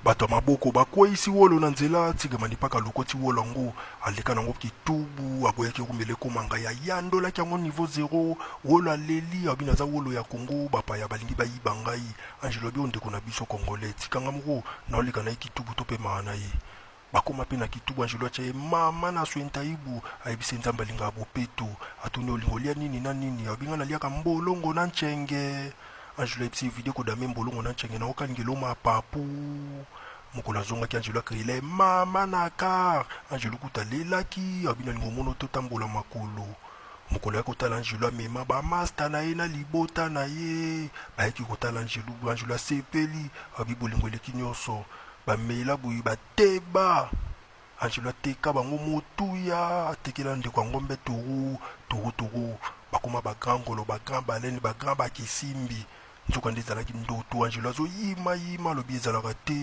bato ya maboko bakweyisi wolo na nzela atigamani mpaka lokoti wolo yango aleka nango kitubu aboyaki kumele komanga ya yandolaki yango niveau 0 wolo aleli abi naza wolo ya kongo bapaya balingi bayiba ngai angelo abi ondeko na biso congolais tikanga moko naoleka na ye kitubu to mpe maa na ye bakoma mpe na kitubu angelo atya ye mama na swenta ibu ayebisi nzambe alingaka bopeto atuni olingo lia nini na nini abinga naliaka mbolongo na nchenge angelo ayebisi video kodame mbolongo na nchenge naokalingelo mapapu mokolo azongaki angelo akreile mama na kar angelo kuta alelaki abi nalingo mona totambola makolo mokolo ya kotala angelo amema bamasta na ye na libota na ye bayaki kotala angelo asepeli abi bolingo eleki nyonso bamela boye bateba angelo ateka bango motuya atekela ndeko yango mbe toro bakoma bagrand ngolo bagrand balene bagrand bakisimbi nzoka nde ezalaki ndoto angelo azoyima alobi ezalaka te